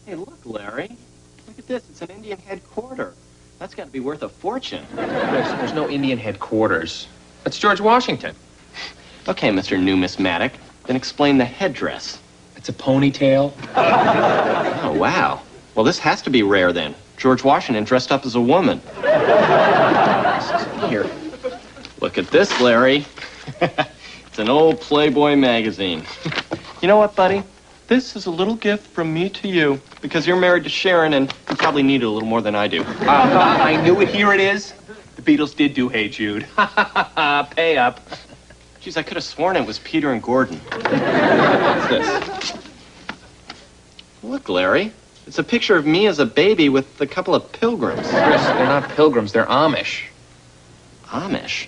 Hey, look, Larry. Look at this. It's an Indian head quarter. That's got to be worth a fortune. There's no Indian headquarters. That's George Washington. Okay, Mr. Numismatic. Then explain the headdress. It's a ponytail. Oh, wow. Well, this has to be rare, then. George Washington dressed up as a woman. Here. Look at this, Larry. It's an old Playboy magazine. You know what, buddy? This is a little gift from me to you, because you're married to Sharon, and you probably need it a little more than I do. I knew it. Here it is. The Beatles did do Hey Jude. Pay up. Geez, I could have sworn it was Peter and Gordon. What's this? Look, Larry. It's a picture of me as a baby with a couple of pilgrims. Chris, they're not pilgrims. They're Amish. Amish?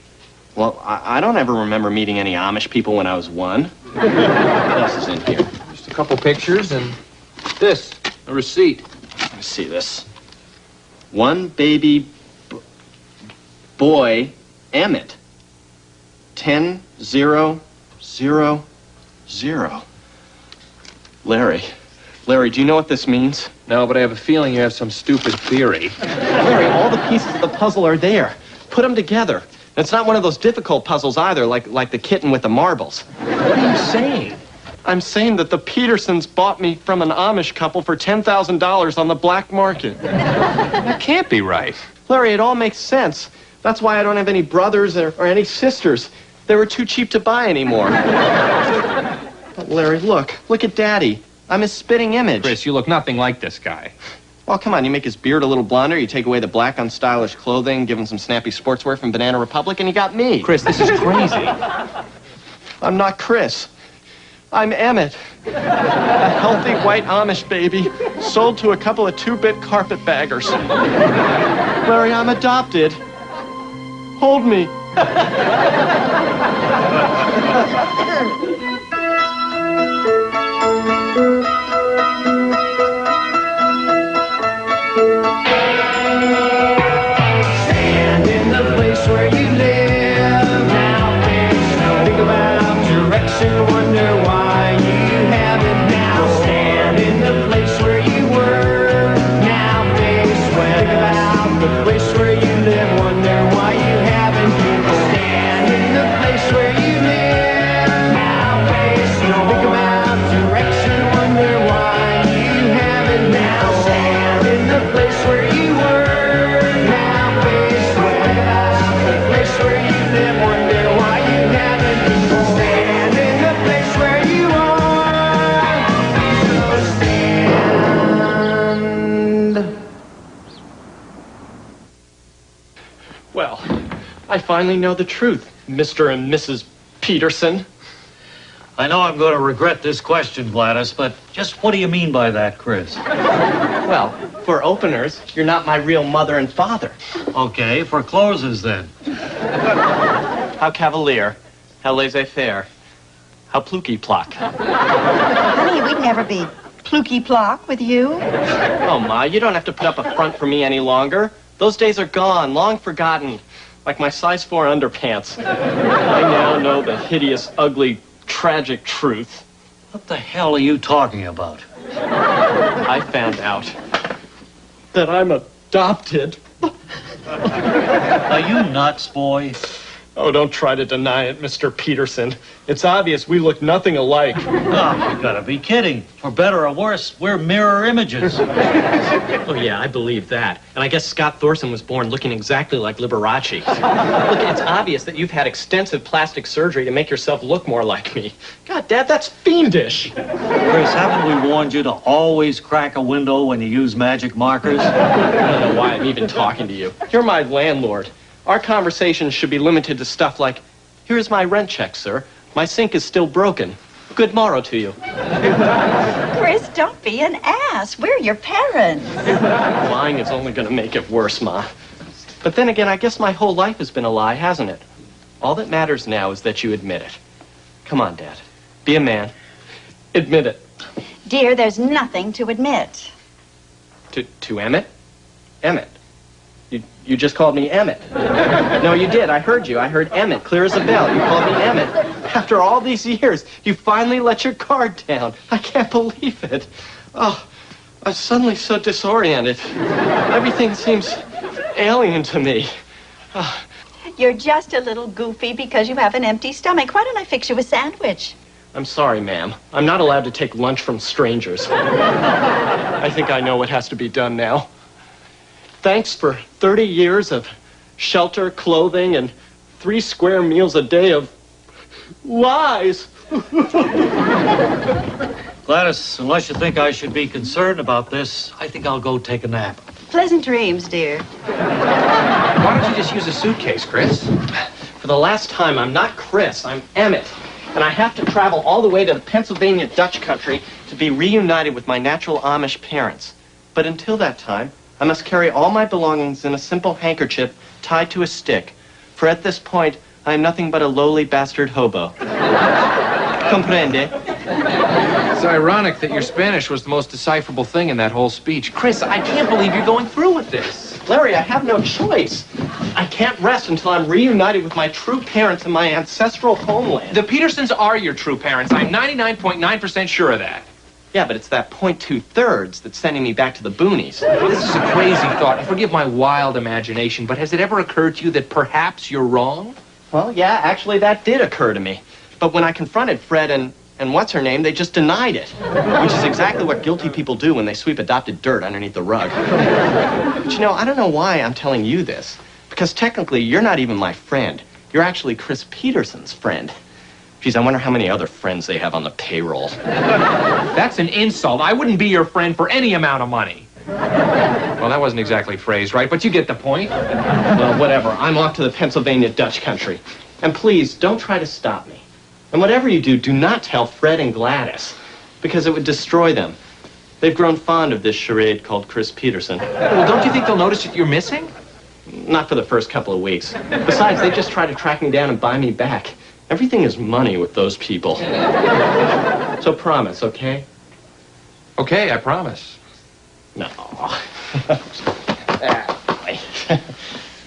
Well, I don't ever remember meeting any Amish people when I was 1. What else is in here? Just a couple pictures and this, a receipt. Let me see this. One baby boy, Emmett. 10-0-0-0. Larry, do you know what this means? No, but I have a feeling you have some stupid theory. Larry, all the pieces of the puzzle are there. Put them together. It's not one of those difficult puzzles either, like the kitten with the marbles. What are you saying? I'm saying that the Petersons bought me from an Amish couple for $10,000 on the black market. That can't be right. Larry, it all makes sense. That's why I don't have any brothers or any sisters. They were too cheap to buy anymore. But Larry, look at Daddy. I'm his spitting image. Chris, you look nothing like this guy. Well, come on, you make his beard a little blonder, you take away the black, unstylish clothing, give him some snappy sportswear from Banana Republic, and you got me. Chris, this is crazy. I'm not Chris. I'm Emmett. A healthy white Amish baby sold to a couple of 2-bit carpetbaggers. Larry, I'm adopted. Hold me. Stand in the place where you live. Now face no. Think about direction, wonder why you haven't now. Stand in the place where you were. Now face when. Think about the place where you live, wonder why you haven't been. Stand in the place where you live. Now face no. Think about direction, wonder why you haven't now. Stand in the place where you were. Now face when. Think about the place where you live, wonder why you haven't been. Stand in the place where you are. So stand. Well, I finally know the truth, Mr. and Mrs. Peterson. I know I'm going to regret this question, Gladys, but just what do you mean by that, Chris? Well, for openers, you're not my real mother and father. Okay, for closers then. How cavalier, how laissez-faire, how plucky-plock. Honey, we'd never be pluky-plock with you. Oh, Ma, you don't have to put up a front for me any longer. Those days are gone, long forgotten, like my size 4 underpants. I now know the hideous, ugly, tragic truth. What the hell are you talking about? I found out that I'm adopted. Are you nuts, boy? Oh, don't try to deny it, Mr. Peterson. It's obvious we look nothing alike. Oh, you gotta be kidding. For better or worse, we're mirror images. Oh, yeah, I believe that. And I guess Scott Thorson was born looking exactly like Liberace. Look, it's obvious that you've had extensive plastic surgery to make yourself look more like me. God, Dad, that's fiendish. Chris, haven't we warned you to always crack a window when you use magic markers? I don't know why I'm even talking to you. You're my landlord. Our conversations should be limited to stuff like, here's my rent check, sir. My sink is still broken. Good morrow to you. Chris, don't be an ass. We're your parents. Lying is only going to make it worse, Ma. But then again, I guess my whole life has been a lie, hasn't it? All that matters now is that you admit it. Come on, Dad. Be a man. Admit it. Dear, there's nothing to admit. To Emmett? Emmett. You just called me Emmett. No, you did. I heard you. I heard Emmett, clear as a bell. You called me Emmett. After all these years, you finally let your guard down. I can't believe it. Oh, I'm suddenly so disoriented. Everything seems alien to me. You're just a little goofy because you have an empty stomach. Why don't I fix you a sandwich? I'm sorry, ma'am. I'm not allowed to take lunch from strangers. I think I know what has to be done now. Thanks for 30 years of shelter, clothing, and 3 square meals a day of lies. Gladys, unless you think I should be concerned about this, I think I'll go take a nap. Pleasant dreams, dear. Why don't you just use a suitcase, Chris? For the last time, I'm not Chris, I'm Emmett. And I have to travel all the way to the Pennsylvania Dutch country to be reunited with my natural Amish parents. But until that time, I must carry all my belongings in a simple handkerchief tied to a stick. For at this point, I am nothing but a lowly bastard hobo. Comprende? It's ironic that your Spanish was the most decipherable thing in that whole speech. Chris, I can't believe you're going through with this. Larry, I have no choice. I can't rest until I'm reunited with my true parents in my ancestral homeland. The Petersons are your true parents. I'm 99.9% sure of that. Yeah, but it's that 0.2 that's sending me back to the boonies. This is a crazy thought. Forgive my wild imagination, but has it ever occurred to you that perhaps you're wrong? Well, yeah, actually, that did occur to me. But when I confronted Fred and what's-her-name, they just denied it. Which is exactly what guilty people do when they sweep adopted dirt underneath the rug. But you know, I don't know why I'm telling you this. Because technically, you're not even my friend. You're actually Chris Peterson's friend. Geez, I wonder how many other friends they have on the payroll. That's an insult. I wouldn't be your friend for any amount of money. Well, that wasn't exactly phrased right, but you get the point. Well, whatever. I'm off to the Pennsylvania Dutch country. And please, don't try to stop me. And whatever you do, do not tell Fred and Gladys, because it would destroy them. They've grown fond of this charade called Chris Peterson. Well, don't you think they'll notice that you're missing? Not for the first couple of weeks. Besides, they just try to track me down and buy me back. Everything is money with those people. So promise, okay? Okay, I promise. No.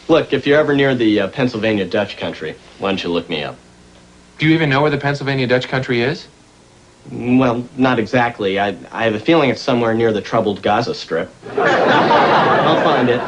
Look, if you're ever near the Pennsylvania Dutch country, why don't you look me up? Do you even know where the Pennsylvania Dutch country is? Well, not exactly. I have a feeling it's somewhere near the troubled Gaza Strip. I'll find it.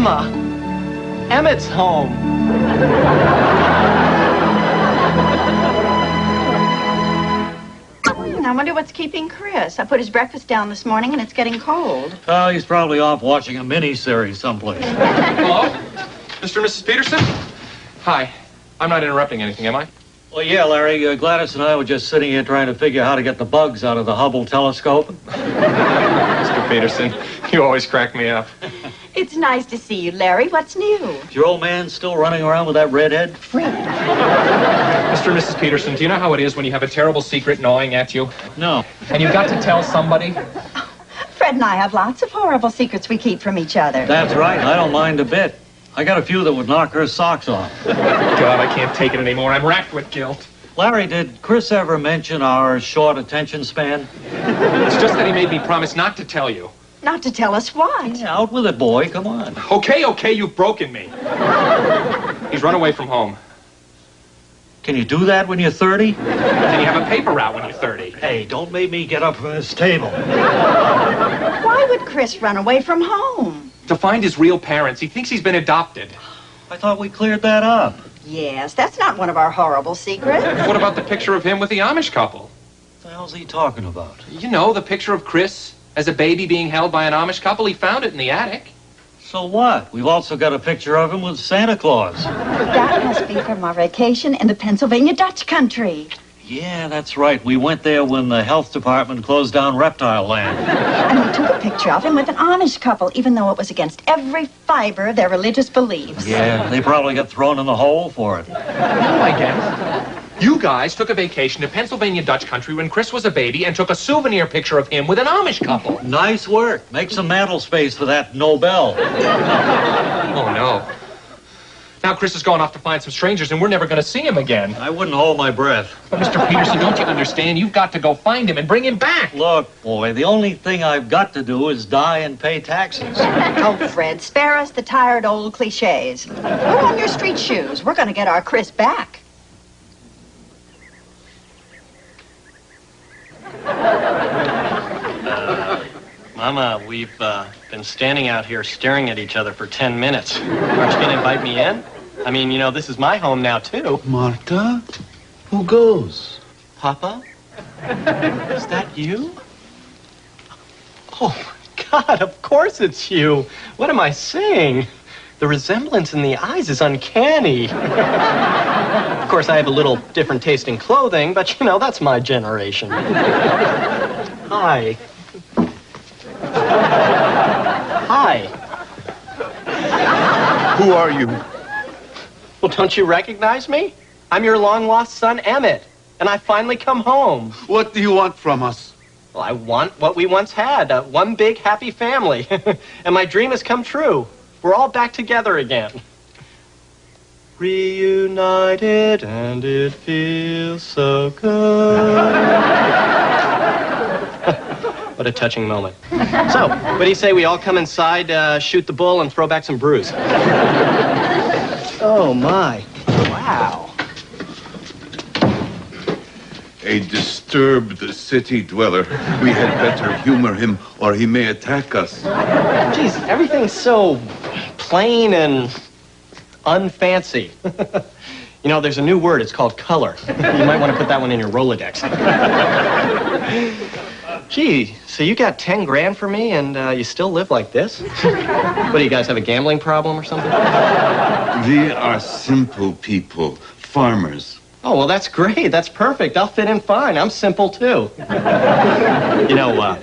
Mama, Emmett's home. I wonder what's keeping Chris. I put his breakfast down this morning and it's getting cold. Oh, he's probably off watching a mini-series someplace. Hello? Mr. and Mrs. Peterson? Hi. I'm not interrupting anything, am I? Well, yeah, Larry, Gladys and I were just sitting here trying to figure how to get the bugs out of the Hubble telescope. Mr. Peterson, you always crack me up. It's nice to see you, Larry. What's new? Is your old man still running around with that redhead? Mr. and Mrs. Peterson, do you know how it is when you have a terrible secret gnawing at you? No. And you've got to tell somebody? Fred and I have lots of horrible secrets we keep from each other. That's right. I don't mind a bit. I got a few that would knock her socks off. God, I can't take it anymore. I'm racked with guilt. Larry, did Chris ever mention our short attention span? It's just that he made me promise not to tell you. Not to tell us what. Yeah, out with it, boy. Come on. Okay, you've broken me. He's run away from home. Can you do that when you're 30? Can you have a paper route when you're 30? Hey, don't make me get up from this table. Why would Chris run away from home? To find his real parents. He thinks he's been adopted. I thought we cleared that up. Yes, that's not one of our horrible secrets. What about the picture of him with the Amish couple? What the hell's he talking about? You know, the picture of Chris as a baby being held by an Amish couple. He found it in the attic. So what? We've also got a picture of him with Santa Claus. That must be from our vacation in the Pennsylvania Dutch country. Yeah, that's right. We went there when the health department closed down Reptile Land. And we took a picture of him with an Amish couple, even though it was against every fiber of their religious beliefs. Yeah, they probably got thrown in the hole for it. No, I guess. You guys took a vacation to Pennsylvania Dutch country when Chris was a baby and took a souvenir picture of him with an Amish couple. Nice work. Make some mantle space for that Nobel. Oh, no. Now Chris has gone off to find some strangers and we're never going to see him again. I wouldn't hold my breath. But Mr. Peterson, don't you understand? You've got to go find him and bring him back. Look, boy, the only thing I've got to do is die and pay taxes. Oh, Fred, spare us the tired old cliches. Put on your street shoes. We're going to get our Chris back. Mama, we've been standing out here staring at each other for 10 minutes. Aren't you going to invite me in? I mean, you know, this is my home now, too. Martha? Who goes? Papa? Is that you? Oh, my God, of course it's you. What am I saying? The resemblance in the eyes is uncanny. Of course, I have a little different taste in clothing, but, you know, that's my generation. Hi. Hi. Who are you? Well, don't you recognize me? I'm your long-lost son, Emmett, and I finally come home. What do you want from us? Well, I want what we once had, one big happy family. And my dream has come true. We're all back together again. Reunited, and it feels so good. What a touching moment. So, what do you say we all come inside, shoot the bull, and throw back some brews? Oh, my. Wow. A disturbed city dweller. We had better humor him, or he may attack us. Geez, everything's so plain and unfancy. You know, there's a new word. It's called color. You might want to put that one in your Rolodex. Gee, so you got 10 grand for me and you still live like this? What, do you guys have a gambling problem or something? We are simple people, farmers. Oh, well, that's great. That's perfect. I'll fit in fine. I'm simple, too. You know,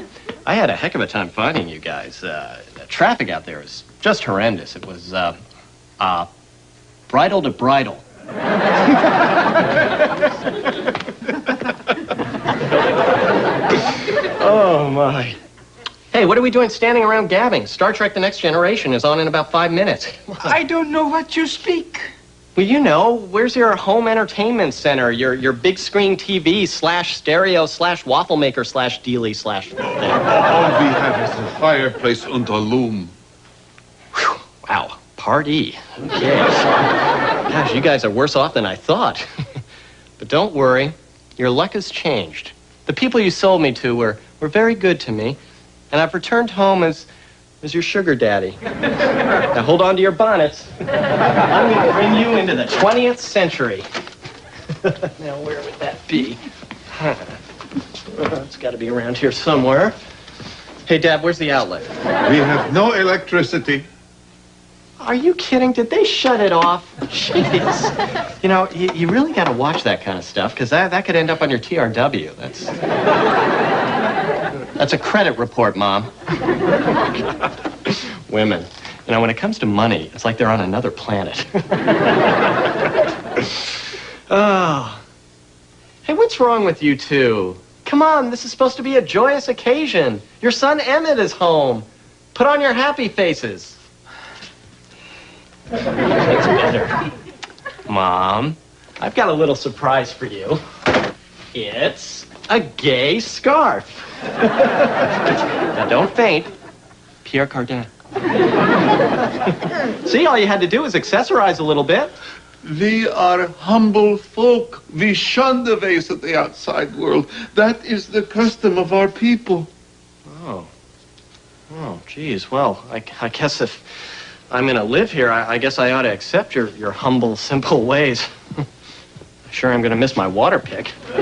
I had a heck of a time finding you guys. The traffic out there is just horrendous. It was, bridle to bridle. Oh, my. Hey, what are we doing standing around gabbing? Star Trek The Next Generation is on in about 5 minutes. I don't know what you speak. Well, you know, where's your home entertainment center? Your big screen TV / stereo / waffle maker / dealie / All we have is a fireplace and a loom. Whew, wow, party. Yes. Gosh, you guys are worse off than I thought. But don't worry, your luck has changed. The people you sold me to were very good to me, and I've returned home as your sugar daddy. Now hold on to your bonnets. I'm going to bring you into the 20th century. Now where would that be? It's got to be around here somewhere. Hey, Dad, where's the outlet? We have no electricity. Are you kidding? Did they shut it off? Jeez. You know, you really got to watch that kind of stuff, because that could end up on your TRW. That's a credit report, Mom. Women. You know, when it comes to money, it's like they're on another planet. Oh. Hey, what's wrong with you two? Come on, this is supposed to be a joyous occasion. Your son Emmett is home. Put on your happy faces. That's better. Mom, I've got a little surprise for you. It's a gay scarf. Now, don't faint. Pierre Cardin. See, all you had to do was accessorize a little bit. We are humble folk. We shun the ways of the outside world. That is the custom of our people. Oh. Oh, geez. Well, I guess if I'm going to live here, I guess I ought to accept your humble, simple ways. Sure, I'm going to miss my water pick. I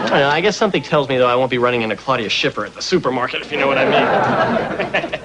don't know, I guess something tells me, though, I won't be running into Claudia Schiffer at the supermarket, if you know what I mean.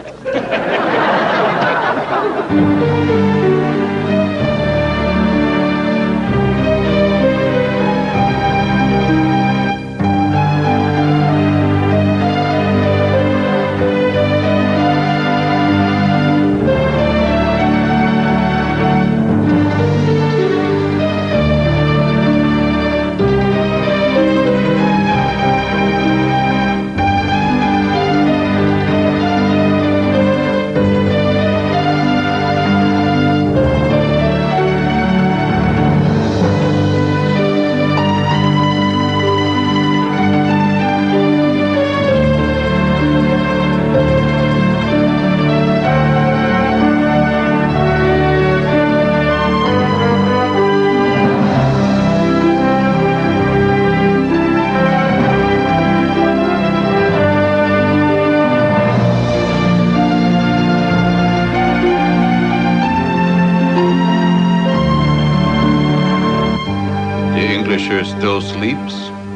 Still sleeps?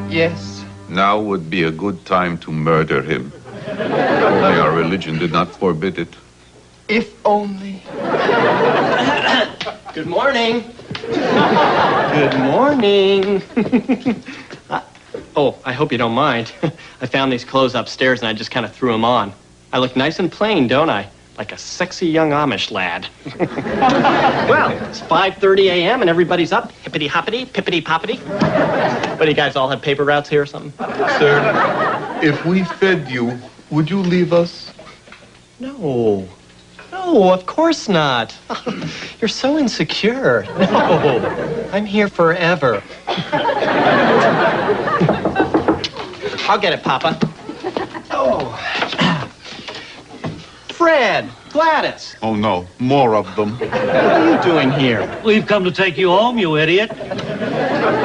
Yes. Now would be a good time to murder him. Only our religion did not forbid it. If only. Good morning. Good morning. Oh, I hope you don't mind. I found these clothes upstairs and I just kind of threw them on. I look nice and plain, don't I? Like a sexy young Amish lad. Well, it's 5:30 a.m. and everybody's up. Hippity-hoppity, pippity-poppity. What, do you guys all have paper routes here or something? Sir, if we fed you, would you leave us? No. No, of course not. You're so insecure. No, I'm here forever. I'll get it, Papa. Oh. Fred, Gladys. Oh, no. More of them. What are you doing here? We've come to take you home, you idiot.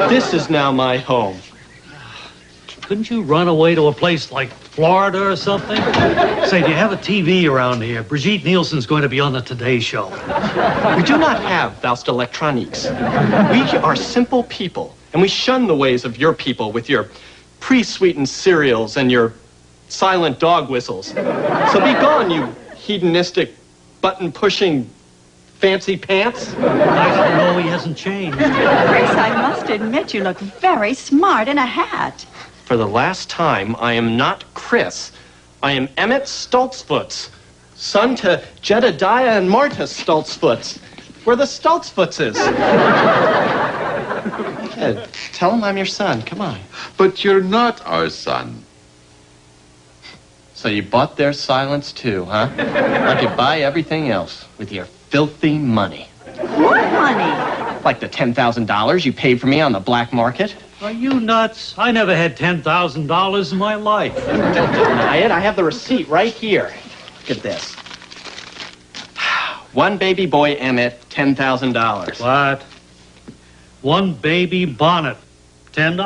This is now my home. Couldn't you run away to a place like Florida or something? Say, do you have a TV around here? Brigitte Nielsen's going to be on the Today Show. We do not have Faust Electroniques. We are simple people, and we shun the ways of your people with your pre-sweetened cereals and your silent dog whistles. So be gone, you hedonistic, button-pushing, fancy pants. Nice to know he hasn't changed. Chris, I must admit you look very smart in a hat. For the last time, I am not Chris. I am Emmett Stoltzfoots, son to Jedediah and Marta Stoltzfoots. We're the Stoltzfootses. Yeah, tell him I'm your son. Come on. But you're not our son. So you bought their silence too, huh? Like you buy everything else with your filthy money. What money? Like the $10,000 you paid for me on the black market. Are you nuts? I never had $10,000 in my life. Don't deny it. I have the receipt right here. Look at this. One baby boy Emmett, $10,000. What? One baby bonnet, $10.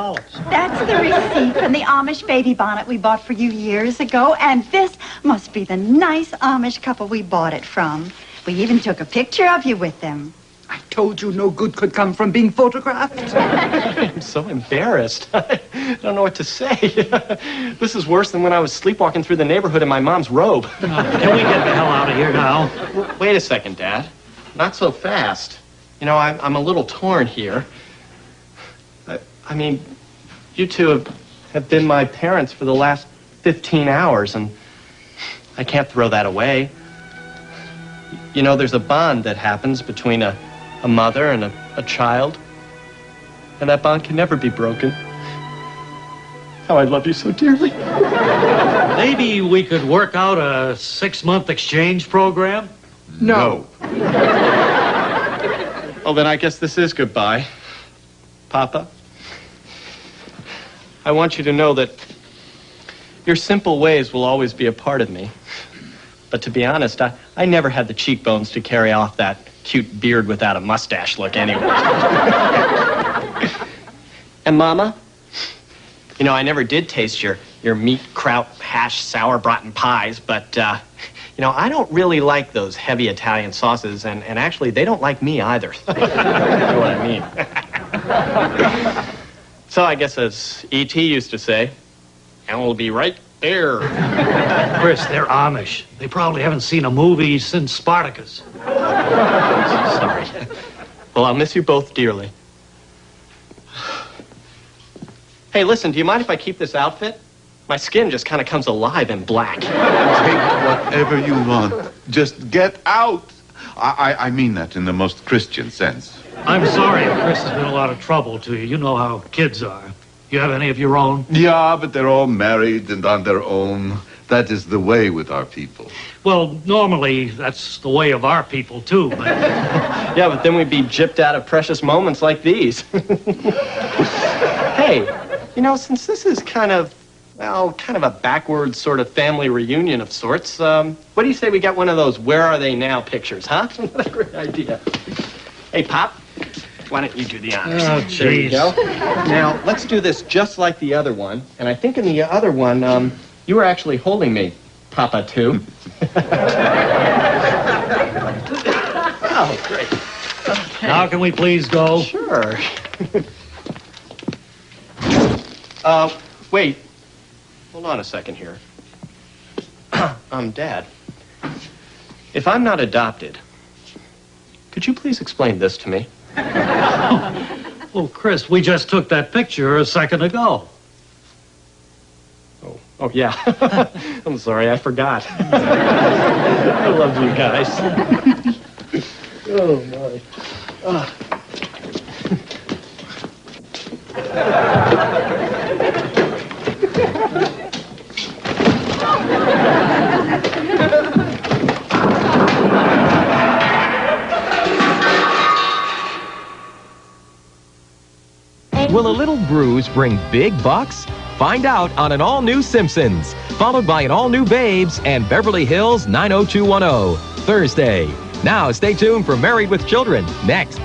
That's the receipt from the Amish baby bonnet we bought for you years ago, and this must be the nice Amish couple we bought it from. We even took a picture of you with them. I told you no good could come from being photographed. I'm so embarrassed. I don't know what to say. This is worse than when I was sleepwalking through the neighborhood in my mom's robe. Can we get the hell out of here now? Wait a second, Dad. Not so fast. You know, I'm a little torn here. I mean, you two have been my parents for the last 15 hours, and I can't throw that away. You know, there's a bond that happens between a mother and a child, and that bond can never be broken. How I love you so dearly. Maybe we could work out a 6-month exchange program? No. Well, then I guess this is goodbye. Papa, I want you to know that your simple ways will always be a part of me. But to be honest, I never had the cheekbones to carry off that cute beard without a mustache look anyway. And Mama, you know, I never did taste your meat, kraut, hash, sauerbraten pies, but, you know, I don't really like those heavy Italian sauces, and actually, they don't like me either. You know what I mean? So I guess as E.T. used to say, and we'll be right there. Chris, they're Amish. They probably haven't seen a movie since Spartacus. Sorry. Well, I'll miss you both dearly. Hey, listen, do you mind if I keep this outfit? My skin just kind of comes alive in black. Take whatever you want. Just get out. I mean that in the most Christian sense. I'm sorry if Chris has been a lot of trouble to you. You know how kids are. You have any of your own? Yeah, but they're all married and on their own. That is the way with our people. Well, normally, that's the way of our people, too, but... Yeah, but then we'd be gypped out of precious moments like these. Hey, you know, since this is kind of a backwards sort of family reunion of sorts, what do you say we get one of those Where Are They Now pictures, huh? What a great idea. Hey, Pop, why don't you do the honors? Oh, There you jeez. go. Now, let's do this just like the other one. And I think in the other one, you were actually holding me, Papa, too. Oh, great. Okay. Now can we please go? Sure. Wait. Hold on a second here. Dad, if I'm not adopted, could you please explain this to me? Well, Chris, we just took that picture a second ago. Oh, yeah. I'm sorry, I forgot. I love you guys. Oh, my. Will a little bruise bring big bucks? Find out on an all-new Simpsons, followed by an all-new Babes and Beverly Hills 90210, Thursday. Now stay tuned for Married with Children, next.